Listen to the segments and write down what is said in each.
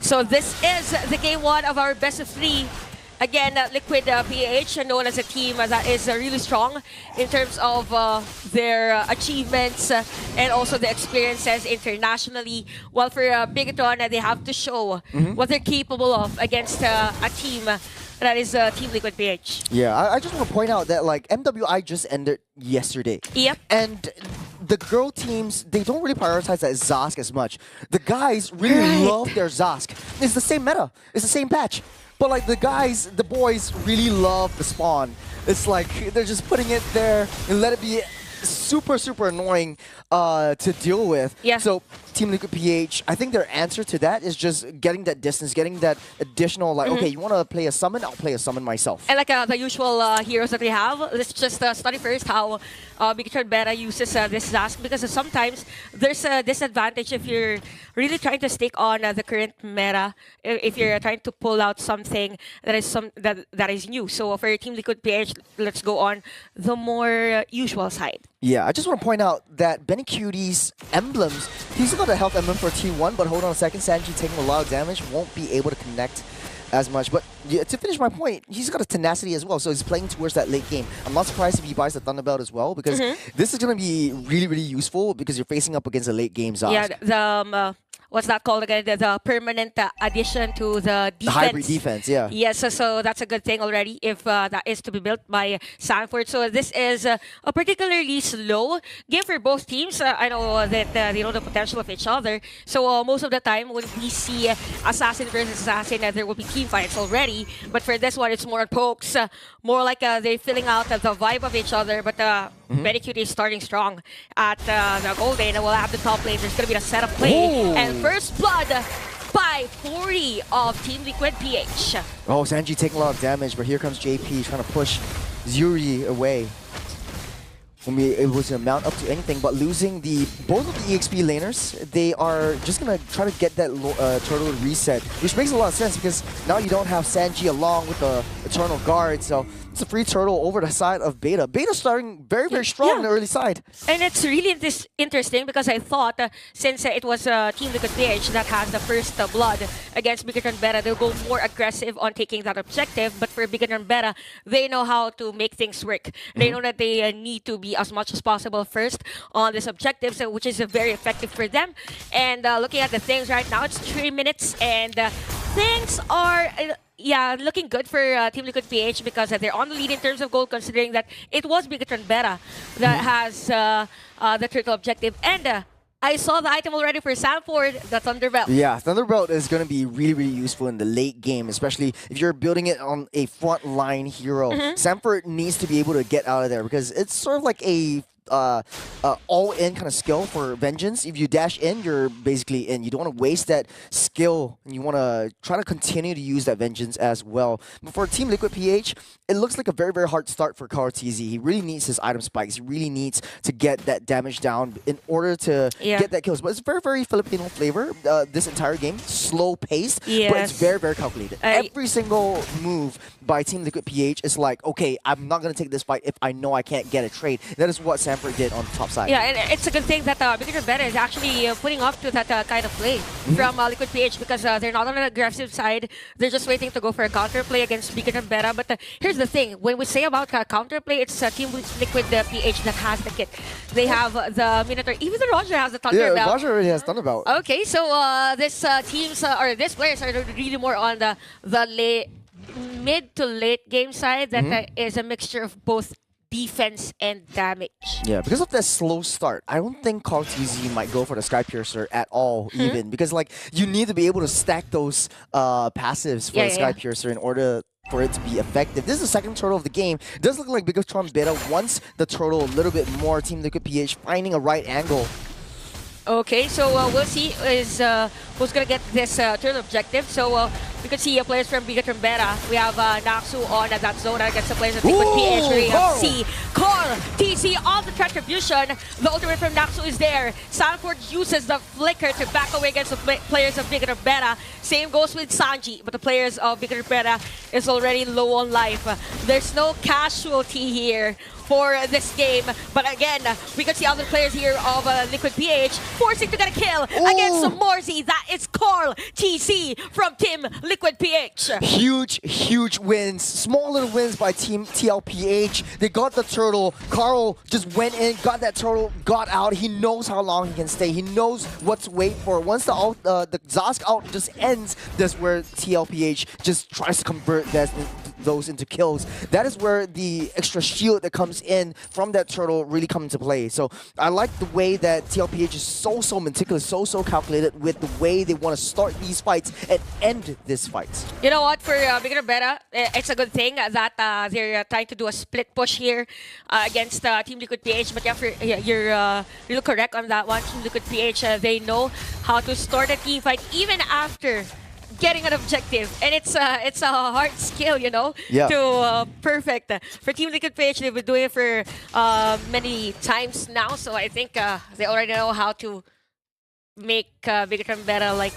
So this is the game 1 of our best of 3. Again, Liquid PH, known as a team that is really strong in terms of their achievements and also the experiences internationally. While for Bigetron, they have to show what they're capable of against a team that is Team Liquid PH. Yeah, I just want to point out that like MWI just ended yesterday. Yep. And the girl teams, they don't really prioritize that Zosk as much. The guys really love their Zosk. It's the same meta. It's the same patch. But like the boys really love the spawn. It's like they're just putting it there and let it be super annoying to deal with. Yeah. So Team Liquid PH, I think their answer to that is just getting that distance, getting that additional like, okay, you want to play a summon? I'll play a summon myself. And like the usual heroes that we have, let's just study first how Bigetron Beta uses this Zosk, because sometimes there's a disadvantage if you're really trying to stick on the current meta, if you're trying to pull out something that is that is new. So for Team Liquid PH, let's go on the more usual side. Yeah, I just want to point out that Benny Cutie's emblems, he's got a health emblem for T1, but hold on a second, Sanji taking a lot of damage, won't be able to connect as much. But yeah, to finish my point, he's got a tenacity as well, so he's playing towards that late game. I'm not surprised if he buys the Thunderbelt as well, because this is going to be really useful because you're facing up against a late game Zosk. Yeah, the what's that called again? The permanent addition to the defense. The hybrid defense, yeah. Yes, so that's a good thing already if that is to be built by Sanford. So this is a particularly slow game for both teams. I know that they know the potential of each other. So most of the time when we see Assassin versus Assassin, there will be team fights already. But for this one, it's more pokes, more like they're filling out the vibe of each other. But Benny Cutie is starting strong at the gold lane, and we'll have the top lane. There's going to be a setup play. Ooh. And first blood by 40 of Team Liquid PH. Oh, Sanji taking a lot of damage, but here comes JP trying to push Zuri away. Won't be able to mount up to anything, but losing both of the EXP laners, they are just going to try to get that turtle reset, which makes a lot of sense because now you don't have Sanji along with the Eternal Guard, so it's a free turtle over the side of Beta. Beta starting very strong on the early side. And it's really interesting because I thought since it was Team Liquid PH that has the first blood against Bigetron Beta, they'll go more aggressive on taking that objective. But for Bigetron Beta, they know how to make things work. They know that they need to be as much as possible first on this objective, so which is very effective for them. And looking at the things right now, it's 3 minutes, and things are looking good for Team Liquid PH because they're on the lead in terms of gold, considering that it was Bigetron Beta that has the turtle objective. And I saw the item already for Sanford, the Thunderbelt. Yeah, Thunderbelt is going to be really useful in the late game, especially if you're building it on a front-line hero. Sanford needs to be able to get out of there because it's sort of like a all-in kind of skill for Vengeance. If you dash in, you're basically in. You don't want to waste that skill, and you want to try to continue to use that Vengeance as well. But for Team Liquid PH, it looks like a very hard start for Kartizi. He really needs his item spikes. He really needs to get that damage down in order to get that kills. But it's very Filipino flavor, this entire game. Slow-paced, but it's very calculated. Every single move by Team Liquid PH is like, okay, I'm not going to take this fight if I know I can't get a trade. That is what Sanford did on the top side. Yeah, and it's a good thing that Bigetron Beta is actually putting up to that kind of play from Liquid PH because they're not on an aggressive side. They're just waiting to go for a counter play against Bigetron Beta. But here's the thing. When we say about counter play, it's Team Liquid PH that has the kit. They have the Minotaur. Even the Roger has the Thunderbelt. Yeah, Roger already has Thunderbelt. Okay, so this teams or this players are really more on the mid to late game side that is a mixture of both defense and damage. Yeah, because of that slow start, I don't think Kartizi might go for the Sky Piercer at all, even because like you need to be able to stack those passives for the Sky Piercer in order for it to be effective. This is the second turtle of the game. It does look like Bigetron Beta wants the turtle a little bit more. Team Liquid PH finding a right angle. Okay, so we'll see who's gonna get this turtle objective. So we could see players from Bigetron Beta. We have Naxu on that zone against the players of Liquid PH. We see Carl TC on the Retribution. The ultimate from Naxu is there. Sanford uses the flicker to back away against the players of Bigetron Beta. Same goes with Sanji, but the players of Bigetron Beta is already low on life. There's no casualty here for this game. But again, we can see other players here of Liquid PH forcing to get a kill against Morzi. That is Carl TC from Team Liquid PH. Huge wins. Small little wins by Team TLPH. They got the turtle. Carl just went in, got that turtle, got out. He knows how long he can stay. He knows what to wait for. Once the Zosk out just ends, that's where TLPH just tries to convert those into kills. That is where the extra shield that comes in from that turtle really come into play. So I like the way that TLPH is so meticulous, so calculated with the way they want to start these fights and end this fight. You know what, for Bigetron Beta, it's a good thing that they're trying to do a split push here against Team Liquid PH. But yeah, you're correct on that one. Team Liquid PH, they know how to start a team fight even after getting an objective, and it's a hard skill, you know, to perfect. For Team Liquid PH, they've been doing it for many times now, so I think they already know how to make Bigetron Beta like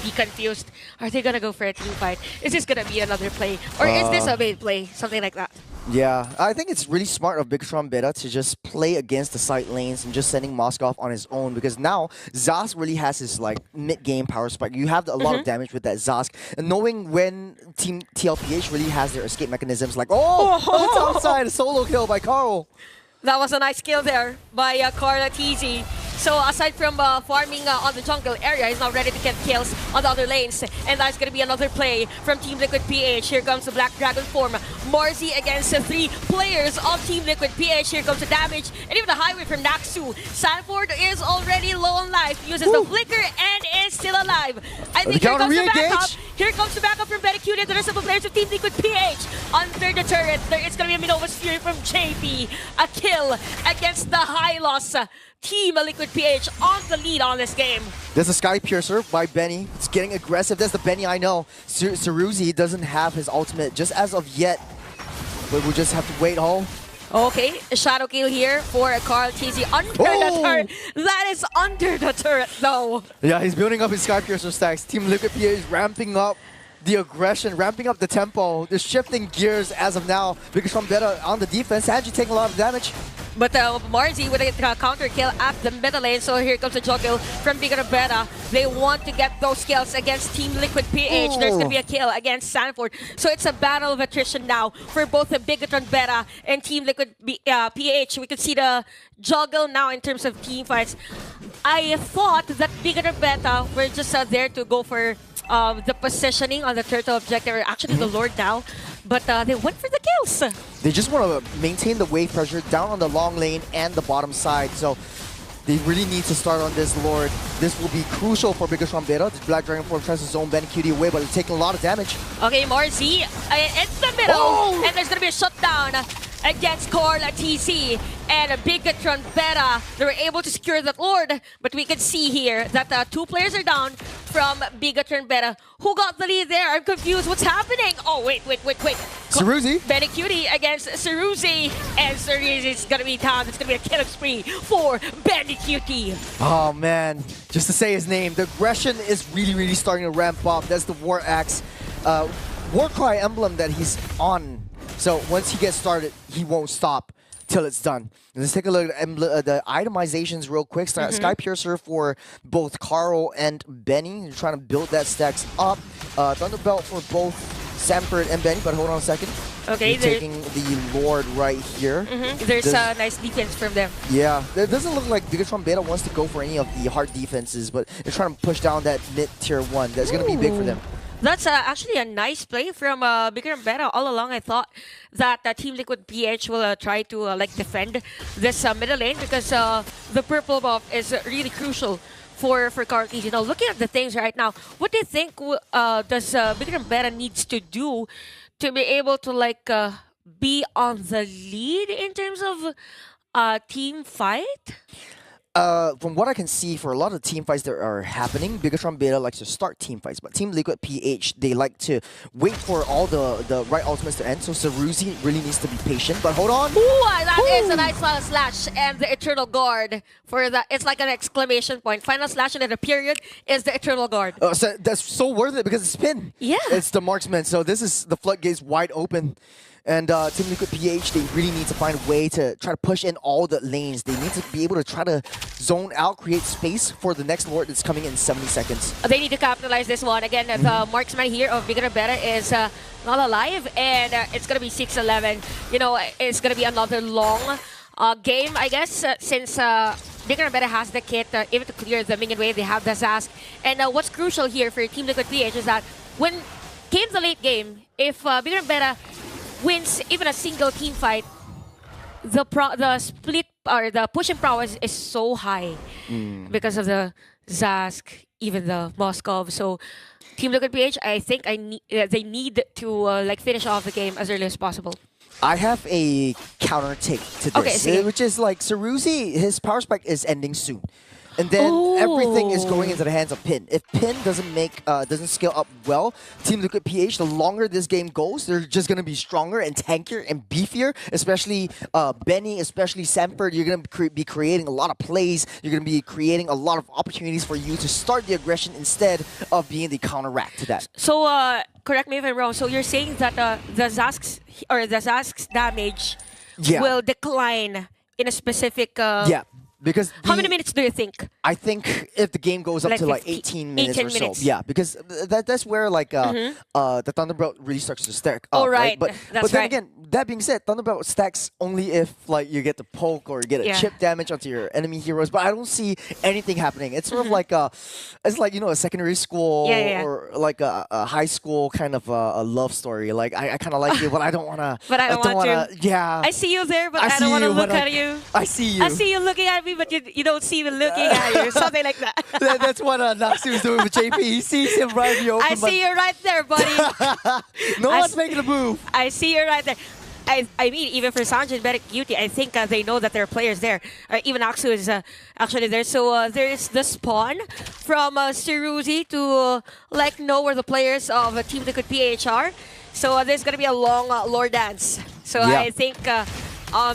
be confused. Are they gonna go for a team fight? Is this gonna be another play, or is this a bait play? Something like that. Yeah, I think it's really smart of Bigetron Beta to just play against the side lanes and just sending Moskov on his own, because now Zosk really has his like mid-game power spike. You have a lot of damage with that Zosk, and knowing when Team TLPH really has their escape mechanisms, like it's outside, a solo kill by Carl. That was a nice kill there by Carla TZ. So aside from farming on the jungle area, he's now ready to get kills on the other lanes. And that's going to be another play from Team Liquid PH. Here comes the Black Dragon form. Morzi against 3 players of Team Liquid PH. Here comes the damage. And even the highway from Naxu. Sanford is already low on life. Uses the flicker and is still alive. I think here comes the backup. Here comes the backup from Bigetron. There are some players of Team Liquid PH. Under the turret, there is going to be a Minova's Fury from JP. A kill against the high loss. Team Liquid PH on the lead on this game. There's a Sky Piercer by Benny. It's getting aggressive. That's the Benny I know. Saruzi doesn't have his ultimate just as of yet. But we'll just have to wait, Okay, a shadow kill here for Carl TZ under the turret. That is under the turret though. Yeah, he's building up his Sky Piercer stacks. Team Liquid PH is ramping up the aggression, ramping up the tempo. They're shifting gears as of now. Bigetron Beta on the defense, actually taking a lot of damage. But Morzi with a counter kill at the middle lane. So here comes a juggle from Bigetron Beta. They want to get those kills against Team Liquid PH. There's going to be a kill against Sanford. So it's a battle of attrition now for both the Bigetron Beta and Team Liquid PH. We could see the juggle now in terms of team fights. I thought that Bigetron Beta were just there to go for the positioning on the turtle objective, or actually the Lord now. But they went for the kills. They just want to maintain the wave pressure down on the long lane and the bottom side. So they really need to start on this Lord. This will be crucial for Bigetron Beta. The Black Dragon form tries to zone Ben QD away, but it's taking a lot of damage. Okay, Morzi in the middle. And there's going to be a shutdown against Carl TC and Bigetron Beta. They were able to secure that Lord, but we can see here that 2 players are down from Bigetron Beta. Who got the lead there? I'm confused. What's happening? Oh, wait. Saruzi. Benny Cutie against Saruzi. And Saruzi's going to be down. It's going to be a killing spree for Benny Cutie. Oh, man. Just to say his name, the aggression is really starting to ramp up. That's the War Axe, War Cry emblem that he's on. So once he gets started, he won't stop till it's done. Let's take a look at the itemizations real quick. Sky Piercer for both Carl and Benny. They're trying to build that stacks up. Thunderbelt for both Sanford and Benny, but hold on a second. Okay, they're taking the Lord right here. There's a nice defense from them. Yeah, it doesn't look like Bigetron Beta wants to go for any of the hard defenses, but they're trying to push down that mid-tier 1. That's going to be big for them. That's actually a nice play from Bigetron Beta. All along, I thought that Team Liquid PH will try to like defend this middle lane, because the purple buff is really crucial for Carl. You know, looking at the things right now, what do you think does Bigetron Beta needs to do to be able to like be on the lead in terms of team fight? From what I can see, for a lot of team fights that are happening, Bigetron Beta likes to start team fights, but Team Liquid PH, they like to wait for all the right ultimates to end, so Saruzi really needs to be patient, but hold on. Ooh, that is a nice final slash, and the Eternal Guard for that. It's like an exclamation point. Final slash and then a period is the Eternal Guard. So that's so worth it because it's spin. Yeah. It's the marksman, so this is the floodgates wide open. And Team Liquid PH, they really need to find a way to try to push in all the lanes. They need to be able to try to zone out, create space for the next Lord that's coming in 70 seconds. They need to capitalize this one. Again, the marksman here of Bigetron Beta is not alive, and it's going to be 6-11. You know, it's going to be another long game, I guess, since Bigetron Beta has the kit, even to clear the minion wave, they have the Zask. And what's crucial here for Team Liquid PH is that when came the late game, if Bigetron Beta wins even a single team fight, the split or the pushing prowess is so high because of the Zask, even the Moskov. So Team Liquid PH, I think they need to like finish off the game as early as possible. I have a counter take to this, which is like Saruzi, his power spike is ending soon. And then everything is going into the hands of Pin. If Pin doesn't scale up well, Team Liquid PH, the longer this game goes, they're just going to be stronger and tankier and beefier. Especially Benny, especially Sanford, you're going to be creating a lot of plays. You're going to be creating a lot of opportunities for you to start the aggression instead of being the counter-rack to that. So, correct me if I'm wrong. So you're saying that the Zask's damage will decline in a specific... yeah. Because how many minutes do you think? I think if the game goes up to like 18 minutes or so. Yeah, because that's where like the Thunderbolt really starts to stack up. Oh, right. But then again, that being said, Thunderbolt stacks only if like you get the poke or you get a chip damage onto your enemy heroes. But I don't see anything happening. It's sort of like it's like, you know, a secondary school or like a high school kind of a love story. Like I kind of like it, but I don't want to. But I don't want to. Yeah. I see you there, but I don't want to look at you. I see you. I see you looking at me, but you don't see me looking at you. Something like that. That's what Naxu is doing with JP. He sees him right in the open. I see you right there, buddy. No one's making a move. I see you right there. I mean, even for Sanjay and Medic Beauty, I think they know that there are players there. Even Aksu is actually there. So there's the spawn from Saruzi to like know where the players of Team Liquid PH are. So there's going to be a long lore dance. So I think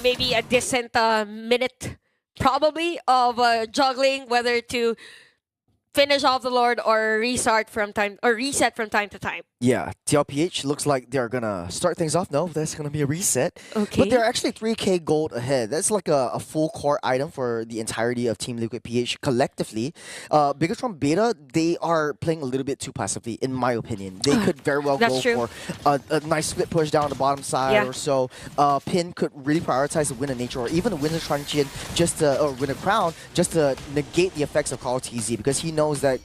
maybe a decent minute probably of juggling whether to finish off the Lord or reset from time to time. Yeah, TLPH looks like they're gonna start things off. No, that's gonna be a reset. Okay. But they're actually 3k gold ahead. That's like a full core item for the entirety of Team Liquid PH collectively. Bigetron Beta, they are playing a little bit too passively, in my opinion. They could very well go for a nice split push down the bottom side or so. Pin could really prioritize the Wind of Nature or even the Wind of Truncheon or Wind of Crown just to negate the effects of Call TZ because he knows that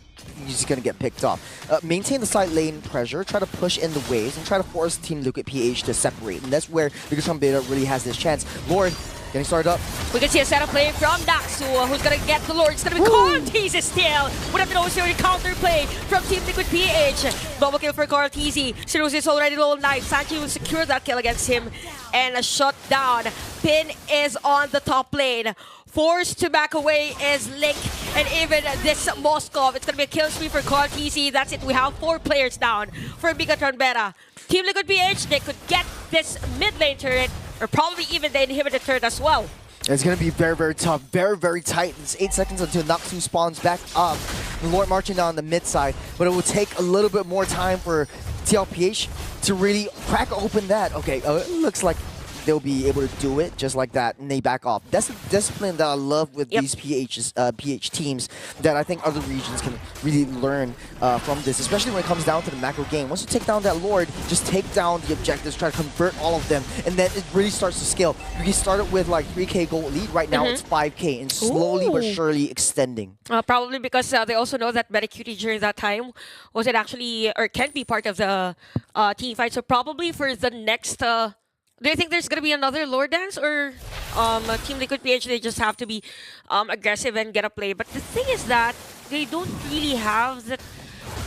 he's just going to get picked off. Maintain the side lane pressure, try to push in the waves, and try to force Team Liquid PH to separate. And that's where Bigetron Beta really has this chance. Lord, getting started up. We can see a setup play from Naxu, who's going to get the Lord. It's going to be Carl TZ still. Would have been also a counter play from Team Liquid PH. Double kill for Carl TZ. Sirius is already low knife. Sanchi will secure that kill against him. And a shut down. Pin is on the top lane. Forced to back away is Link, and even this Moskov. It's going to be a kill spree for Carl TZ. That's it. We have 4 players down for Bigetron Beta. Team Liquid PH, they could get this mid lane turret, or probably even the inhibitor turret as well. It's going to be very, very tough, very, very tight. It's 8 seconds until Naxu spawns back up. The Lord marching down the mid side, but it will take a little bit more time for TLPH to really crack open that. Okay, it looks like they'll be able to do it just like that, and they back off. That's the discipline that I love with these PH teams that I think other regions can really learn from this, especially when it comes down to the macro game. Once you take down that Lord, just take down the objectives, try to convert all of them, and then it really starts to scale. You started with like 3k gold lead, right now it's 5k, and slowly but surely extending. Probably because they also know that Medicutie during that time wasn't actually, or can't be part of the team fight. So probably for the next... do you think there's going to be another Lord Dance, or Team Liquid PH, they just have to be aggressive and get a play? But the thing is that they don't really have that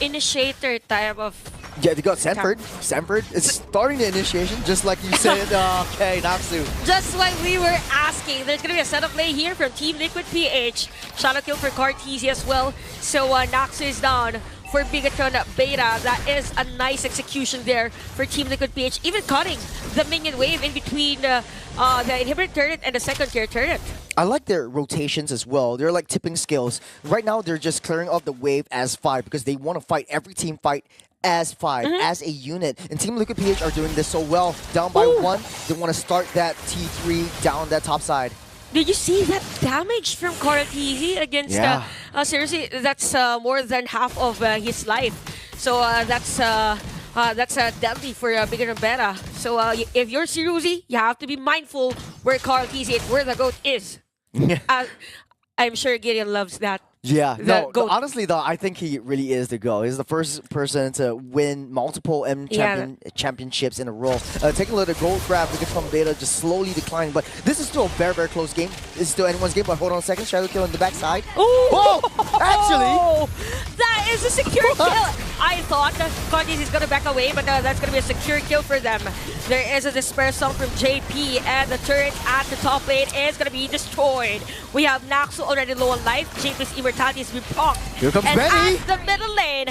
initiator type of... Yeah, they got Sanford. Sanford is starting the initiation, just like you said. Okay, Naxu. Just like we were asking. There's going to be a setup play here from Team Liquid PH. Shadow kill for Card TZ as well. So Naxu is down for Bigetron Beta. That is a nice execution there for Team Liquid PH. Even cutting the minion wave in between the inhibitor turret and the second tier turret. I like their rotations as well. They're like tipping skills. Right now, they're just clearing off the wave as 5 because they want to fight every team fight as 5, as a unit. And Team Liquid PH are doing this so well. Down by 1, they want to start that T3 down that top side. Did you see that damage from Tlph against seriously, that's more than half of his life. So that's deadly for Bigetron Beta. So if you're Siruzi, you have to be mindful where Tlph, where the GOAT is. I'm sure Gideon loves that. Yeah, no, GOAT. honestly though, I think he really is the GOAT. He's the first person to win multiple championships in a row. Taking a look at the gold grab, Bigetron Beta just slowly declining, but this is still a very, very close game. It's still anyone's game, but hold on a second. Shadow kill on the backside. Oh! Actually! That is a secure kill! I thought Tlph is going to back away, but that's going to be a secure kill for them. There is a Despair Song from JP, and the turret at the top lane is going to be destroyed. We have Naxu already low on life. JP's immortality has been procced. Here comes and Betty! at the middle lane,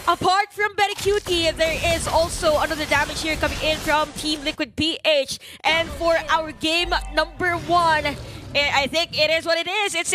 apart from Betty Cutie, there is also another damage here coming in from Team Liquid PH. And for our game number 1, I think it is what it is. It's